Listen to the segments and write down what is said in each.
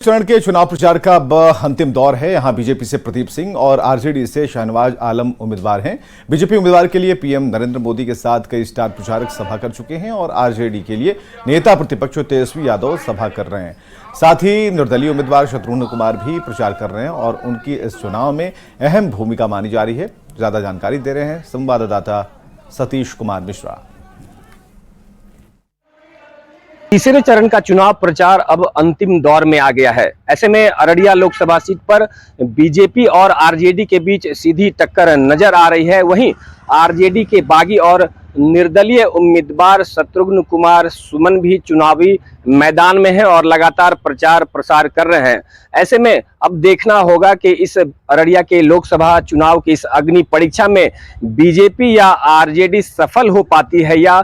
चरण के चुनाव प्रचार का अब अंतिम दौर है। यहां बीजेपी से प्रदीप सिंह और आरजेडी से शाहनवाज आलम उम्मीदवार हैं। बीजेपी उम्मीदवार के लिए पीएम नरेंद्र मोदी के साथ कई स्टार प्रचारक सभा कर चुके हैं और आरजेडी के लिए नेता प्रतिपक्ष तेजस्वी यादव सभा कर रहे हैं। साथ ही निर्दलीय उम्मीदवार शत्रुघ्न कुमार भी प्रचार कर रहे हैं और उनकी इस चुनाव में अहम भूमिका मानी जा रही है। ज्यादा जानकारी दे रहे हैं संवाददाता सतीश कुमार मिश्रा। तीसरे चरण का चुनाव प्रचार अब अंतिम दौर में आ गया है। ऐसे में अररिया लोकसभा सीट पर बीजेपी और आरजेडी के बीच सीधी टक्कर नजर आ रही है। वहीं आरजेडी के बागी और निर्दलीय उम्मीदवार शत्रुघ्न कुमार सुमन भी चुनावी मैदान में हैं और लगातार प्रचार प्रसार कर रहे हैं। ऐसे में अब देखना होगा कि इस अररिया के लोकसभा चुनाव की इस अग्नि परीक्षा में बीजेपी या आरजेडी सफल हो पाती है या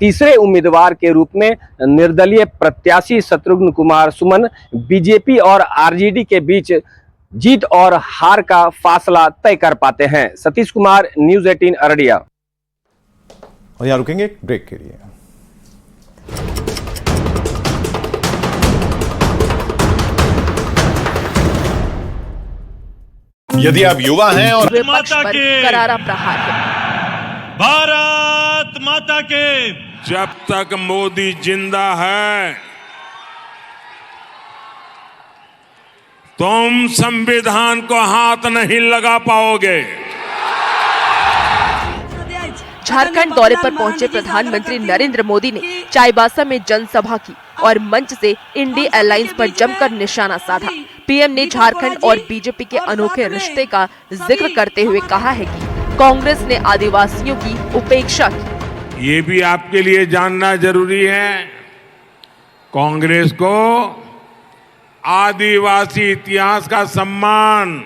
तीसरे उम्मीदवार के रूप में निर्दलीय प्रत्याशी शत्रुघ्न कुमार सुमन बीजेपी और आरजेडी के बीच जीत और हार का फासला तय कर पाते हैं। सतीश कुमार, न्यूज़ 18 अररिया। और यहाँ रुकेंगे एक ब्रेक के लिए। यदि आप युवा हैं और विपक्ष पर करारा प्रहार है। भारत माता के जब तक मोदी जिंदा है तुम संविधान को हाथ नहीं लगा पाओगे। झारखंड दौरे पर पहुंचे प्रधानमंत्री नरेंद्र मोदी ने चाईबासा में जनसभा की और मंच से इंडी अलायंस पर जमकर निशाना साधा। पीएम ने झारखंड और बीजेपी के अनोखे रिश्ते का जिक्र करते हुए कहा है कि कांग्रेस ने आदिवासियों की उपेक्षा की। ये भी आपके लिए जानना जरूरी है, कांग्रेस को आदिवासी इतिहास का सम्मान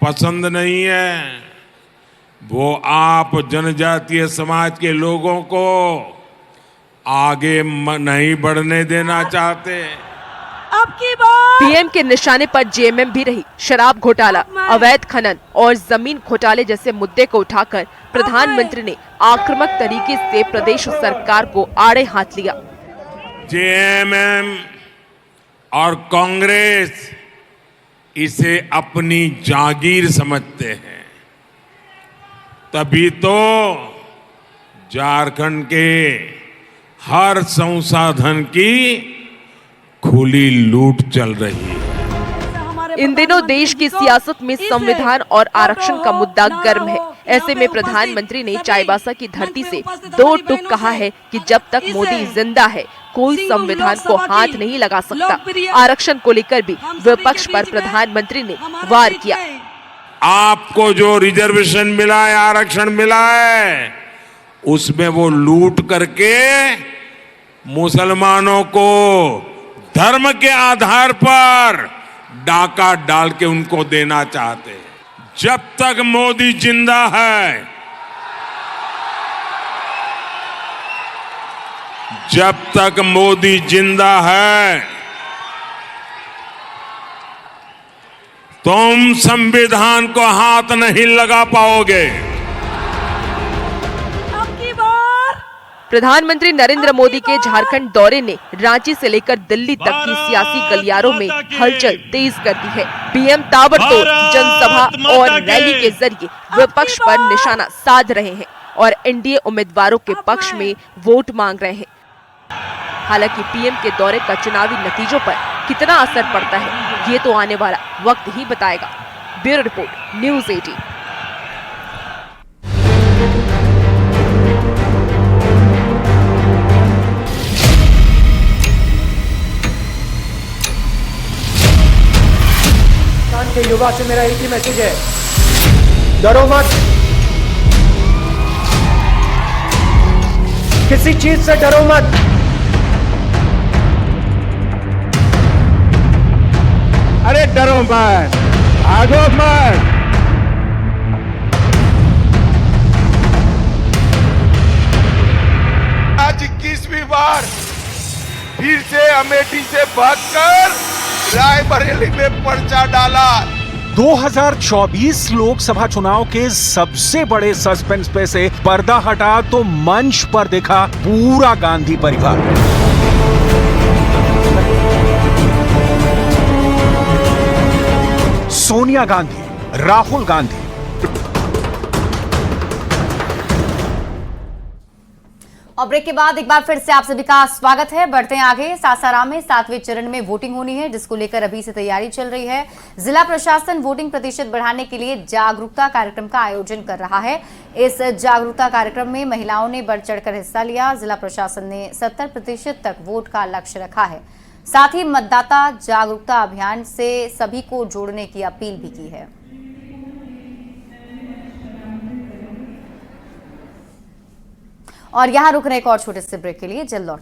पसंद नहीं है। वो आप जनजातीय समाज के लोगों को आगे नहीं बढ़ने देना चाहते। पीएम के निशाने पर जेएमएम भी रही। शराब घोटाला, अवैध खनन और जमीन घोटाले जैसे मुद्दे को उठाकर प्रधानमंत्री ने आक्रामक तरीके से प्रदेश सरकार को आड़े हाथ लिया। जेएमएम और कांग्रेस इसे अपनी जागीर समझते हैं, तभी तो झारखंड के हर संसाधन की खुली लूट चल रही है। इन दिनों देश की सियासत में संविधान और आरक्षण का मुद्दा गर्म है। ऐसे में प्रधानमंत्री ने चाईबासा की धरती से दो टूक कहा है कि जब तक मोदी जिंदा है कोई संविधान को हाथ नहीं लगा सकता। आरक्षण को लेकर भी विपक्ष पर प्रधानमंत्री ने वार किया। आपको जो रिजर्वेशन मिला है, आरक्षण मिला है, उसमें वो लूट करके मुसलमानों को धर्म के आधार पर डाका डाल के उनको देना चाहते हैं। जब तक मोदी जिंदा है, जब तक मोदी जिंदा है, तुम संविधान को हाथ नहीं लगा पाओगे। प्रधानमंत्री नरेंद्र मोदी के झारखंड दौरे ने रांची से लेकर दिल्ली तक की सियासी गलियारों में हलचल तेज कर दी है। पीएम ताबड़तोड़ जनसभा और रैली के जरिए विपक्ष पर निशाना साध रहे हैं और एनडीए उम्मीदवारों के पक्ष में वोट मांग रहे हैं। हालांकि पीएम के दौरे का चुनावी नतीजों पर कितना असर पड़ता है ये तो आने वाला वक्त ही बताएगा। Bureau report, news 18। के युवा से मेरा एक ही मैसेज है, डरो मत, किसी चीज से डरो मत। अरे डरो मत, भागो मत। आज 21वीं बार फिर से अमेठी से भागकर रायबरेली में पर्चा डाला। 2024 लोकसभा चुनाव के सबसे बड़े सस्पेंस पे से पर्दा हटा तो मंच पर दिखा पूरा गांधी परिवार। सोनिया गांधी, राहुल गांधी। और ब्रेक के बाद एक बार फिर से आप सभी का स्वागत है। बढ़ते हैं आगे। सासाराम में 7वें चरण में वोटिंग होनी है, जिसको लेकर अभी से तैयारी चल रही है। जिला प्रशासन वोटिंग प्रतिशत बढ़ाने के लिए जागरूकता कार्यक्रम का आयोजन कर रहा है। इस जागरूकता कार्यक्रम में महिलाओं ने बढ़ चढ़कर हिस्सा लिया। जिला प्रशासन ने 70% तक वोट का लक्ष्य रखा है। साथ ही मतदाता जागरूकता अभियान से सभी को जोड़ने की अपील भी की है। और यहाँ रुक रहे एक और छोटे से ब्रेक के लिए, जल्द लौट